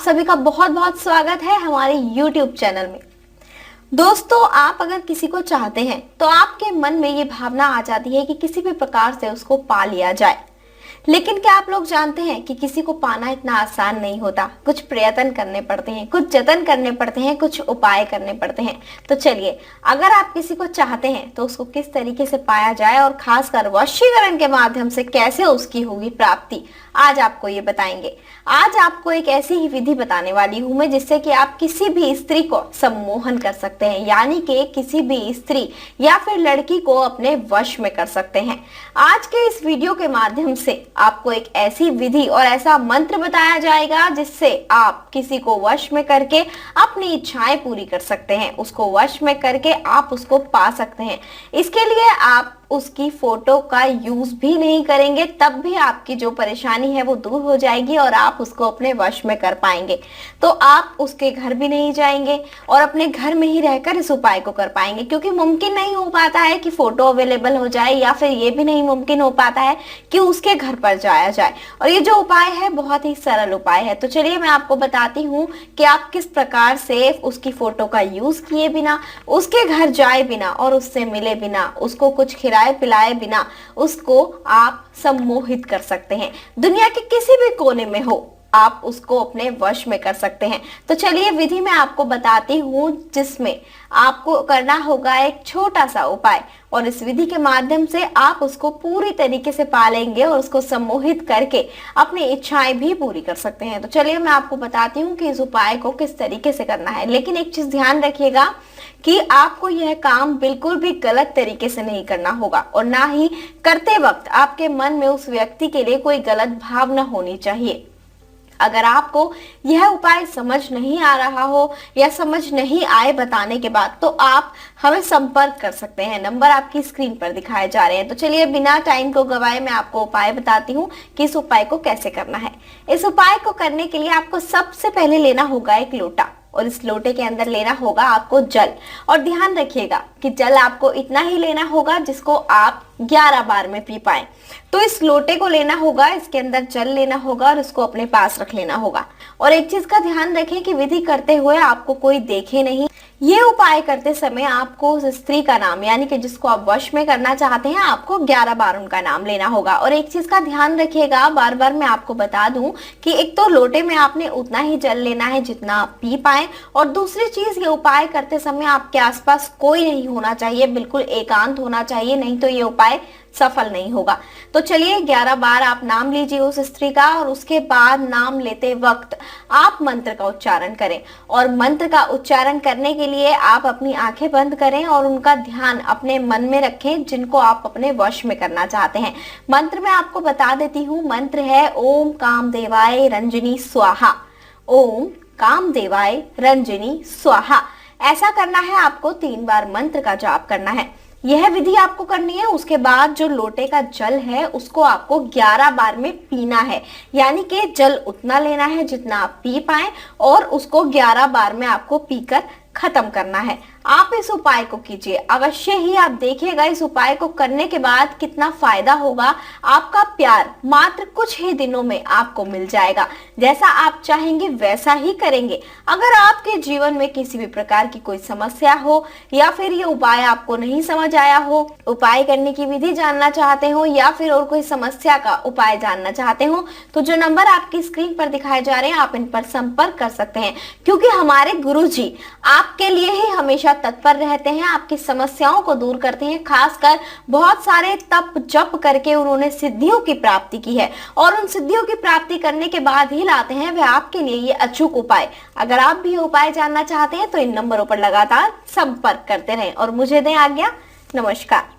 सभी का बहुत बहुत स्वागत है हमारे YouTube चैनल में। दोस्तों, आप अगर किसी को चाहते हैं तो आपके मन में ये भावना आ जाती है कि किसी भी प्रकार से उसको पा लिया जाए। लेकिन क्या आप लोग जानते हैं कि किसी को पाना इतना आसान नहीं होता। कुछ प्रयत्न करने पड़ते हैं, कुछ जतन करने पड़ते हैं, कुछ उपाय करने पड़ते हैं। तो चलिए, अगर आप किसी को चाहते हैं तो उसको किस तरीके से पाया जाए और खासकर वशीकरण के माध्यम से कैसे उसकी होगी प्राप्ति, आज आपको ये बताएंगे। आज आपको एक ऐसी ही विधि बताने वाली हूं मैं जिससे कि आप किसी भी स्त्री को सम्मोहन कर सकते हैं, यानी कि किसी भी स्त्री या फिर लड़की को अपने वश में कर सकते हैं। आज के इस वीडियो के माध्यम से आपको एक ऐसी विधि और ऐसा मंत्र बताया जाएगा जिससे आप किसी को वश में करके अपनी इच्छाएं पूरी कर सकते हैं, उसको वश में करके आप उसको पा सकते हैं। इसके लिए आप उसकी फोटो का यूज भी नहीं करेंगे, तब भी आपकी जो परेशानी है वो दूर हो जाएगी और आप उसको अपने वश में कर पाएंगे। तो आप उसके घर भी नहीं जाएंगे और अपने घर में ही रहकर इस उपाय को कर पाएंगे, क्योंकि मुमकिन नहीं हो पाता है कि फोटो अवेलेबल हो जाए या फिर ये भी नहीं मुमकिन हो पाता है कि उसके घर पर जाया जाए। और ये जो उपाय है बहुत ही सरल उपाय है। तो चलिए मैं आपको बताती हूँ कि आप किस प्रकार से उसकी फोटो का यूज किए बिना, उसके घर जाए बिना और उससे मिले बिना, उसको कुछ पिलाए बिना उसको आप सम्मोहित कर सकते हैं। दुनिया के किसी भी कोने में हो, आप उसको अपने वश में कर सकते हैं। तो चलिए विधि मैं आपको बताती हूँ, जिसमें आपको करना होगा एक छोटा सा उपाय, और इस विधि के माध्यम से आप उसको पूरी तरीके से पालेंगे और उसको सम्मोहित करके अपनी इच्छाएं भी पूरी कर सकते हैं। तो चलिए मैं आपको बताती हूँ कि इस उपाय को किस तरीके से करना है। लेकिन एक चीज ध्यान रखिएगा कि आपको यह काम बिल्कुल भी गलत तरीके से नहीं करना होगा, और ना ही करते वक्त आपके मन में उस व्यक्ति के लिए कोई गलत भावना होनी चाहिए। अगर आपको यह उपाय समझ नहीं आ रहा हो या समझ नहीं आए बताने के बाद, तो आप हमें संपर्क कर सकते हैं। नंबर आपकी स्क्रीन पर दिखाए जा रहे हैं। तो चलिए बिना टाइम को गवाए मैं आपको उपाय बताती हूँ कि इस उपाय को कैसे करना है। इस उपाय को करने के लिए आपको सबसे पहले लेना होगा एक लोटा, और इस लोटे के अंदर लेना होगा आपको जल। और ध्यान रखिएगा कि जल आपको इतना ही लेना होगा जिसको आप 11 बार में पी पाए। तो इस लोटे को लेना होगा, इसके अंदर जल लेना होगा और इसको अपने पास रख लेना होगा। और एक चीज का ध्यान रखें कि विधि करते हुए आपको कोई देखे नहीं। ये उपाय करते समय आपको उस स्त्री का नाम, यानी कि जिसको आप वश में करना चाहते हैं, आपको 11 बार उनका नाम लेना होगा। और एक चीज का ध्यान रखिएगा, बार बार मैं आपको बता दूं कि एक तो लोटे में आपने उतना ही जल लेना है जितना आप पी पाए, और दूसरी चीज ये उपाय करते समय आपके आसपास कोई नहीं होना चाहिए, बिल्कुल एकांत होना चाहिए, नहीं तो ये उपाय सफल नहीं होगा। तो चलिए 11 बार आप नाम लीजिए उस स्त्री का, और उसके बाद नाम लेते वक्त आप मंत्र का उच्चारण करें। और मंत्र का उच्चारण करने के लिए आप अपनी आंखें बंद करें और उनका ध्यान अपने मन में रखें जिनको आप अपने वश में करना चाहते हैं। मंत्र मैं आपको बता देती हूँ। मंत्र है ओम कामदेवाय रंजनी स्वाहा। ओम कामदेवाय रंजनी स्वाहा। ऐसा करना है आपको 3 बार मंत्र का जाप करना है। यह विधि आपको करनी है। उसके बाद जो लोटे का जल है उसको आपको 11 बार में पीना है, यानी कि जल उतना लेना है जितना आप पी पाए, और उसको 11 बार में आपको पीकर खत्म करना है। आप इस उपाय को कीजिए अवश्य ही। आप देखिएगा इस उपाय को करने के बाद कितना फायदा होगा। आपका प्यार मात्र कुछ ही दिनों में आपको मिल जाएगा। जैसा आप चाहेंगे वैसा ही करेंगे। अगर आपके जीवन में किसी भी प्रकार की कोई समस्या हो, या फिर ये उपाय आपको नहीं समझ आया हो, उपाय करने की विधि जानना चाहते हो, या फिर और कोई समस्या का उपाय जानना चाहते हो, तो जो नंबर आपकी स्क्रीन पर दिखाए जा रहे हैं आप इन पर संपर्क कर सकते हैं, क्योंकि हमारे गुरुजी आपके लिए ही हमेशा तत्पर रहते हैं, आपकी समस्याओं को दूर करते हैं। खासकर बहुत सारे तप जप करके उन्होंने सिद्धियों की प्राप्ति की है, और उन सिद्धियों की प्राप्ति करने के बाद ही लाते हैं वे आपके लिए ये अचूक उपाय। अगर आप भी उपाय जानना चाहते हैं तो इन नंबरों पर लगातार संपर्क करते रहें और मुझे दें आज्ञा। नमस्कार।